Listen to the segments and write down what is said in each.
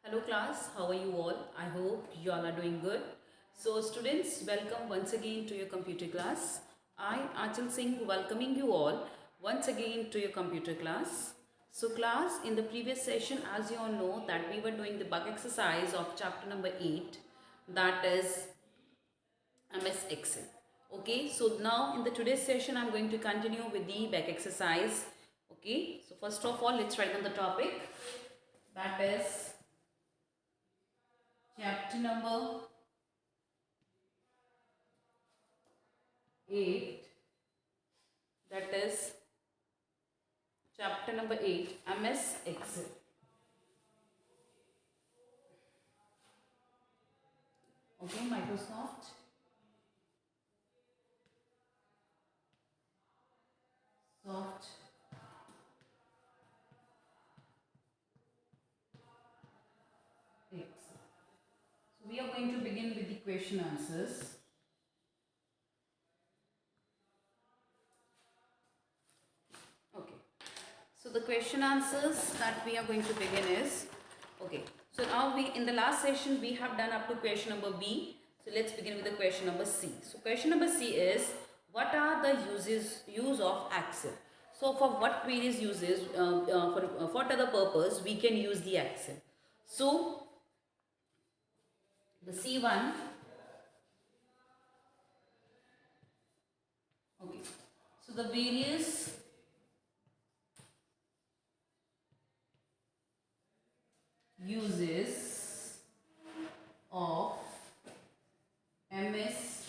Hello class, how are you all? I hope you all are doing good. So students, welcome once again to your computer class. I, Achal Singh, welcoming you all once again to your computer class. So class, in the previous session, as you all know that we were doing the bug exercise of chapter number 8, that is MS Excel. Okay, so now in the today's session, I'm going to continue with the back exercise. Okay, so first of all, let's write on the topic, that is chapter number 8, that is chapter number 8, MS Excel. Okay, Microsoft Soft Excel. So we are going to begin with the question answers. Okay, so the question answers that we are going to begin is, okay, so now we in the last session we have done up to question number B. So let's begin with the question number C. So question number C is, what are the use of Excel? So for what various uses, for what other purpose we can use the Excel? So the C1, okay, so the various uses of MS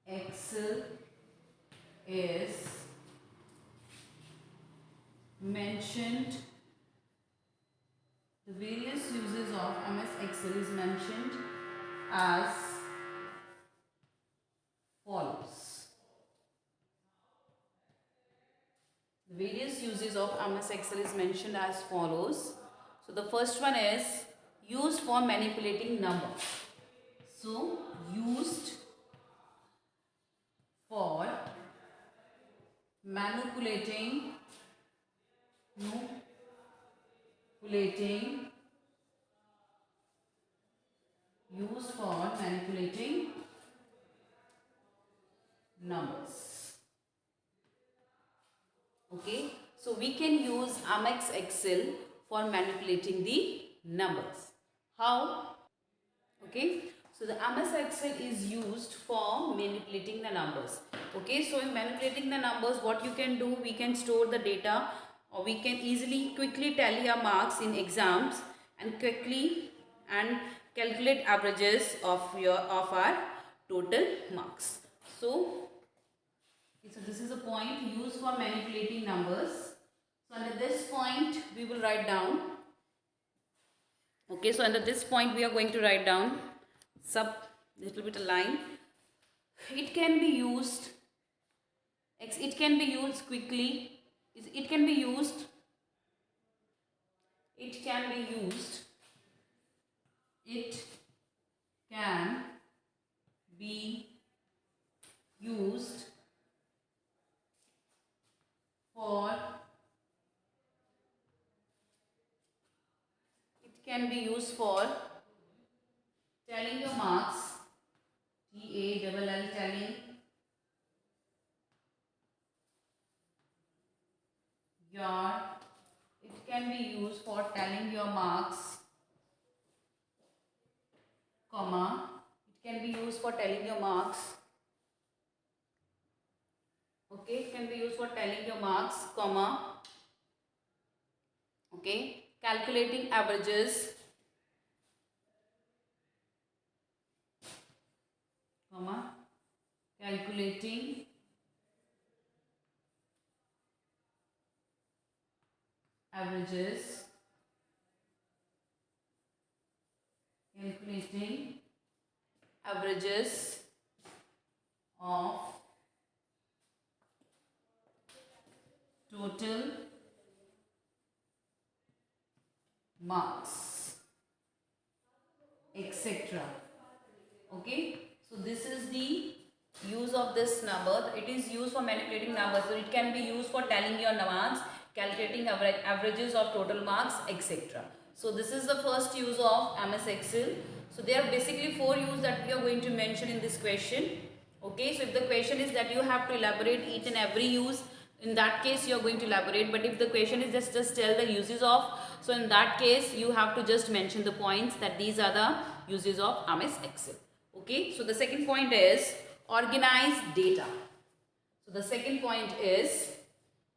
Excel is mentioned. The various uses of MS Excel is mentioned as follows. The various uses of MS Excel is mentioned as follows. So the first one is used for manipulating numbers. So used for manipulating manipulating used for manipulating numbers. Okay, so we can use MS Excel for manipulating the numbers. How? Okay, so the MS Excel is used for manipulating the numbers. Okay, so in manipulating the numbers, what you can do, we can store the data, or we can quickly tally our marks in exams and quickly and calculate averages of our total marks. So this is a point used for manipulating numbers. So under this point we will write down. Okay, so under this point we are going to write down sub little bit a line. It can be used. It can be used quickly. It can be used. It can be used. It can be used for. It can be used for telling your marks. TALL telling your. It can be used for telling your marks, comma. It can be used for telling your marks. Okay, it can be used for telling your marks, comma. Okay, calculating averages, comma, calculating averages, calculating averages of total marks, etc. Okay, so this is the use of this number. It is used for manipulating numbers. So it can be used for telling your marks. calculating averages of total marks, etc. So this is the first use of MS Excel. So there are basically 4 uses that we are going to mention in this question. Okay, so if the question is that you have to elaborate each and every use, in that case you are going to elaborate. But if the question is just tell the uses of, so in that case you have to just mention the points that these are the uses of MS Excel. Okay, so the second point is organize data. So the second point is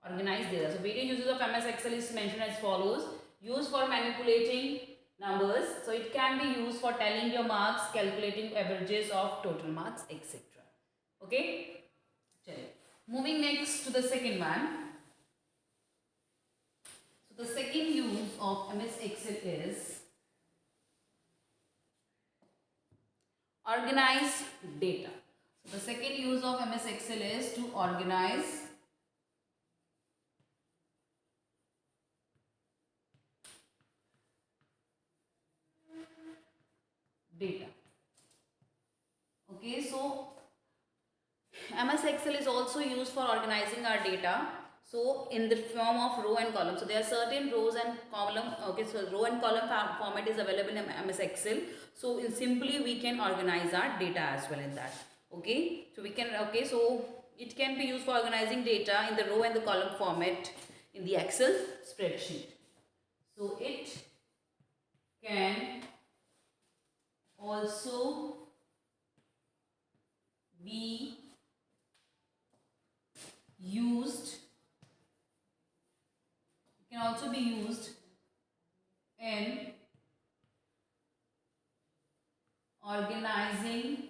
organize data. So various uses of MS Excel is mentioned as follows. Used for manipulating numbers. So it can be used for telling your marks, calculating averages of total marks, etc. Okay. Moving next to the second one. So the second use of MS Excel is organize data. So the second use of MS Excel is to organize data. Okay, so MS Excel is also used for organizing our data. So in the form of row and column. So there are certain rows and column. Okay, so row and column format is available in MS Excel. So simply we can organize our data as well in that. Okay, so we can, okay, so it can be used for organizing data in the row and the column format in the Excel spreadsheet. So it can also be used, it can also be used in organizing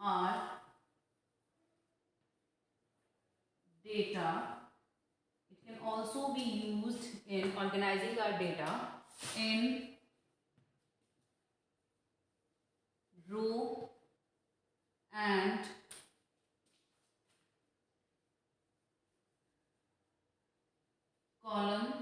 our data. It can also be used in organizing our data in row and column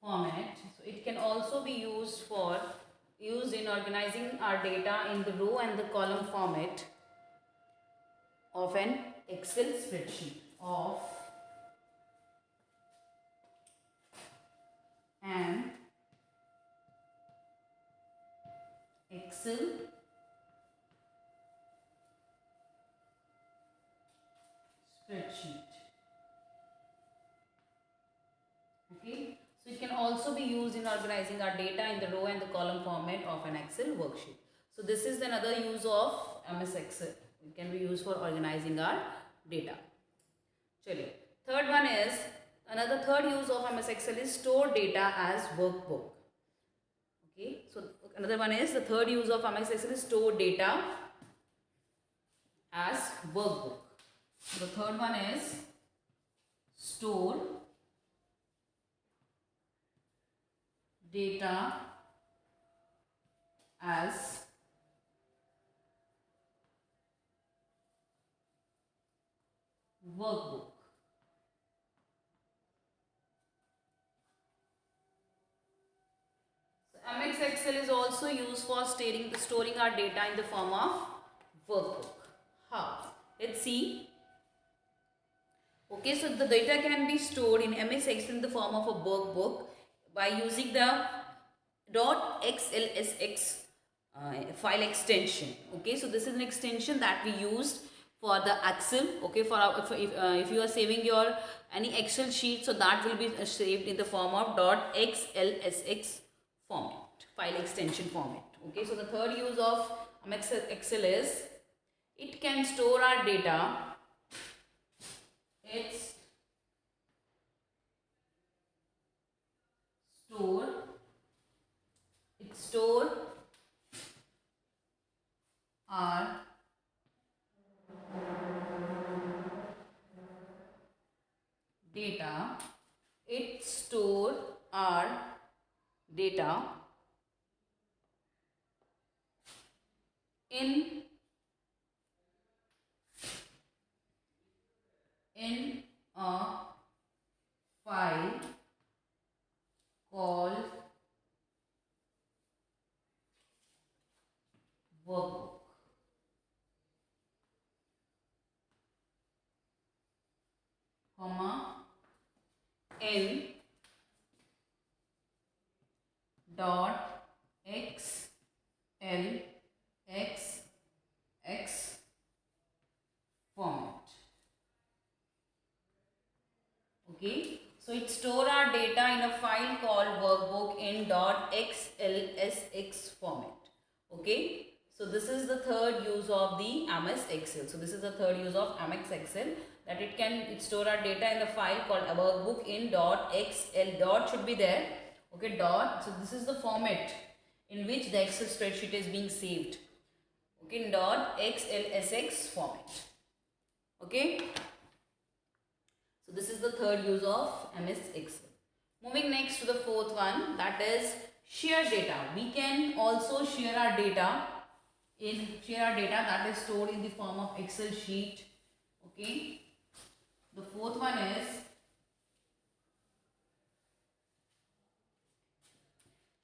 format. So it can also be used in organizing our data in the row and the column format of an Excel spreadsheet of an Excel spreadsheet. Okay, so it can also be used in organizing our data in the row and the column format of an Excel worksheet. So this is another use of MS Excel. It can be used for organizing our data. Chaliye. Third one is, another third use of MS Excel is store data as workbook. Okay, so another one is, the third use of MS Excel is store data as workbook. So the third one is store data as workbook. So MS Excel is also used for storing our data in the form of workbook. How? Let's see. Okay, so the data can be stored in MS Excel in the form of a workbook by using the .xlsx file extension. Okay, so this is an extension that we used for the Excel. Okay, for our, if you are saving your any Excel sheet, so that will be saved in the form of .xlsx format, file extension format. Okay, so the third use of Excel is, it can store our data. It's store our data. It store our data in a file called workbook. comma n dot x l x x format. Okay, so it store our data in a file called workbook in .xlsx format. Okay, so this is the third use of the Amex Excel. So this is the third use of Amex Excel, that it store our data in the file called a workbook in .xl. Dot should be there. Okay, dot. So this is the format in which the Excel spreadsheet is being saved. Okay, in .xlsx format. Okay. So this is the third use of MS Excel. Moving next to the fourth one, that is share data. We can also share our data that is stored in the form of Excel sheet. Okay. The fourth one is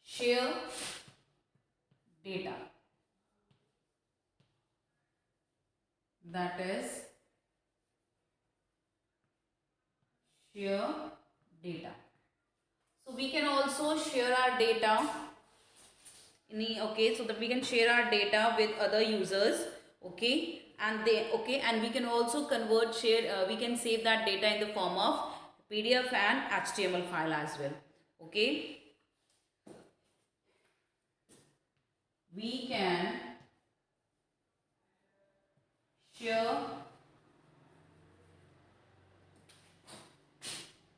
share data. That is share data. So we can also share our data so that we can share our data with other users, and we can also we can save that data in the form of PDF and HTML file as well. Okay, we can share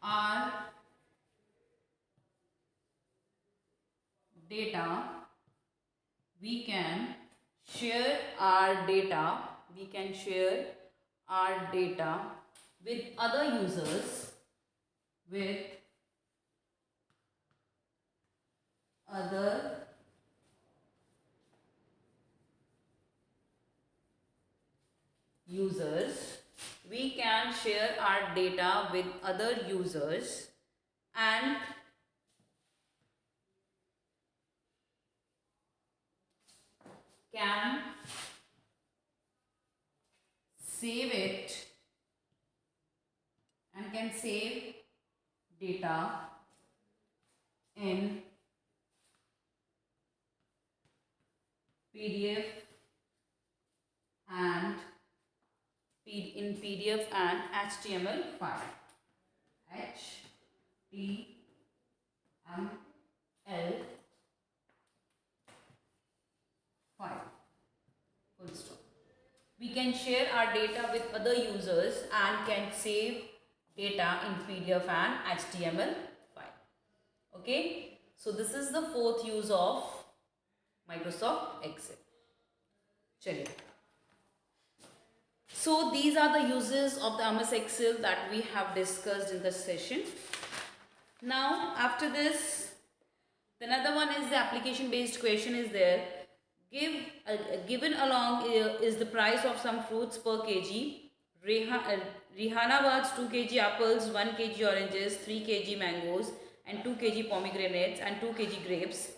our data we can share our data with other users we can share our data with other users and can save it and can save data in PDF and HTML file. HTML file. Full stop. We can share our data with other users and can save data in PDF and HTML file. Okay. So this is the fourth use of Microsoft Excel. Chaliye. So these are the uses of the MS Excel that we have discussed in this session. Now after this, another one is the application based question is there. Given along is the price of some fruits per kg. Rihanna wants 2 kg apples, 1 kg oranges, 3 kg mangoes and 2 kg pomegranates and 2 kg grapes.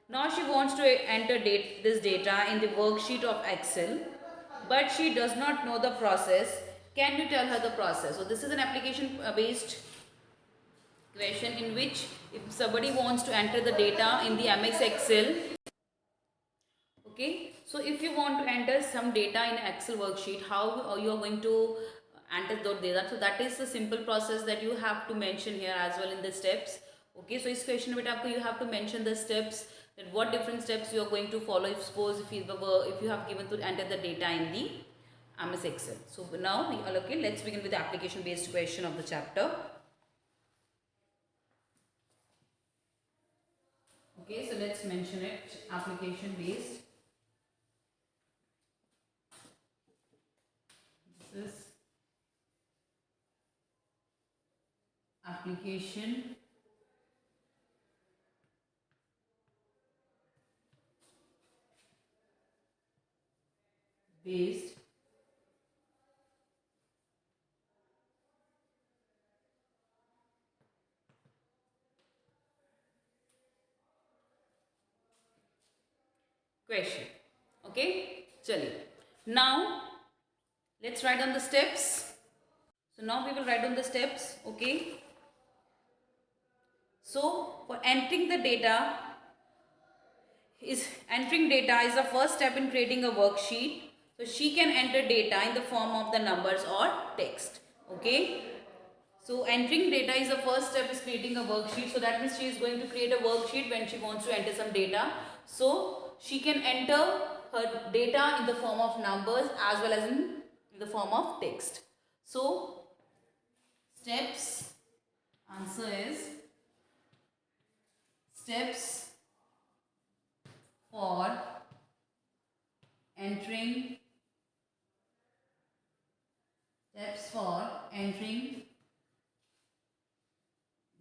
Now she wants to enter this data in the worksheet of Excel, but she does not know the process. Can you tell her the process? So this is an application based question in which if somebody wants to enter the data in the MS Excel, okay, so if you want to enter some data in an Excel worksheet, how you are going to enter those data? So that is the simple process that you have to mention here as well in the steps. Okay, so this question with you have to mention the steps, that what different steps you are going to follow if you have given to enter the data in the MS Excel. So now let's begin with the application based question of the chapter. Okay, so let's mention it, application based. This is application based question. Okay, chaliye. Now let's write down the steps. So now we will write down the steps. Okay. So for entering data is the first step in creating a worksheet. So she can enter data in the form of the numbers or text. Okay. So entering data is the first step is creating a worksheet. So that means she is going to create a worksheet when she wants to enter some data. So she can enter her data in the form of numbers as well as in the form of text. So steps, answer is steps for entering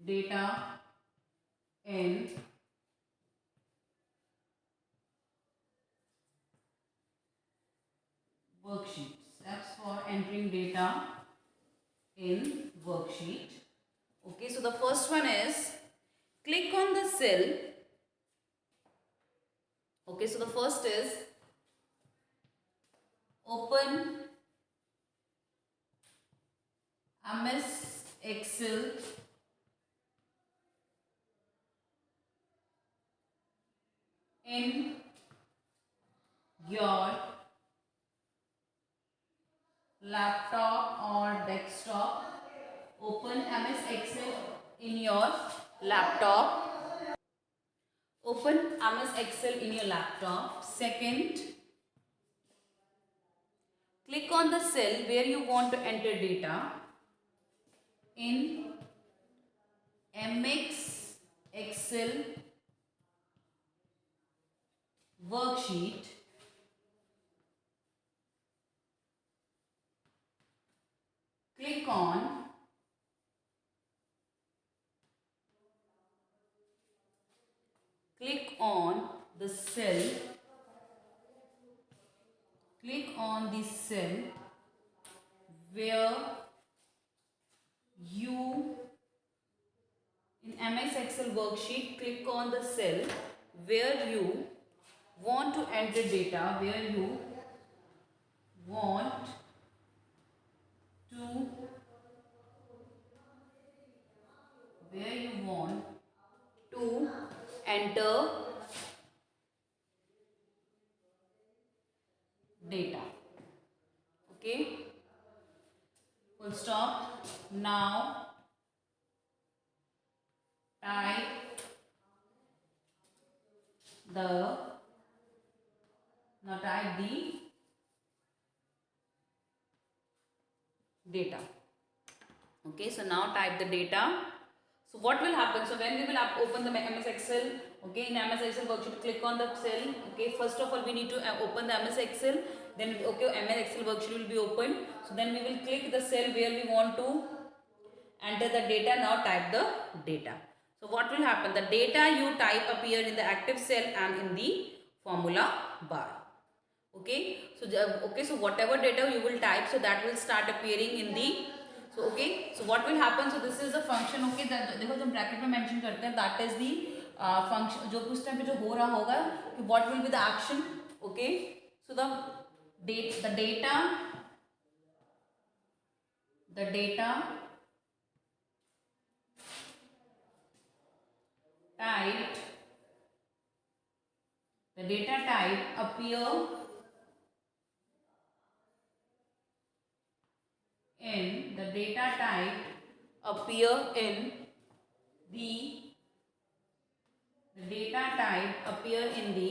data in worksheet. Steps for entering data in worksheet. Okay, so the first one is click on the cell. Okay, so the first is open MS Excel in your laptop or desktop. Open MS Excel in your laptop. Open MS Excel in your laptop. Second, click on the cell where you want to enter data in MX Excel worksheet. Click on the cell. Click on the cell where you in MS Excel worksheet. Click on the cell where you want to enter data, where you want to enter data. Okay, full stop. Now type the data. Okay, so now type the data. So what will happen? So when we will open the MS Excel, okay, in MS Excel worksheet, click on the cell. Okay, first of all we need to open the MS Excel. Then okay, MS Excel worksheet will be opened. So then we will click the cell where we want to enter the data. Now type the data. So what will happen? The data you type appear in the active cell and in the formula bar. Okay, so so whatever data you will type, so that will start appearing in the, so okay, so what will happen? So this is a function. Okay, that देखो जब bracket में mention करते हैं, that is the function जो उस time पे जो हो रहा होगा कि what will be the action. Okay, so the data typed the data type appear in the data type appear in the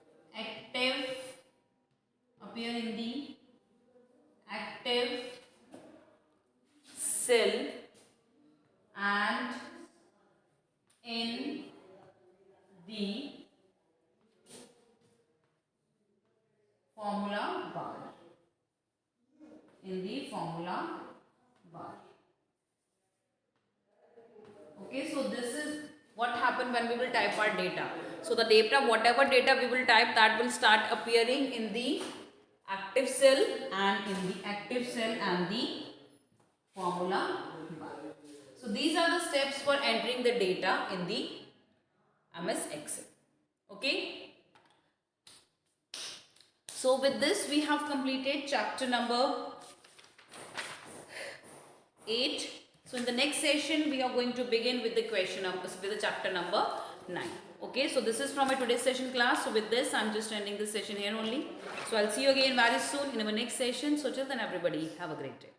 data type appear in the active cell and in the formula bar. Okay, so this is what happened when we will type our data. So the data, whatever data we will type, that will start appearing in the active cell and the formula bar. So these are the steps for entering the data in the MS Excel. Okay. So with this we have completed chapter number 8. So in the next session, we are going to begin with the with the chapter number 9. Okay, so this is from my today's session class. So with this, I'm just ending this session here only. So I'll see you again very soon in our next session. So till then, everybody, have a great day.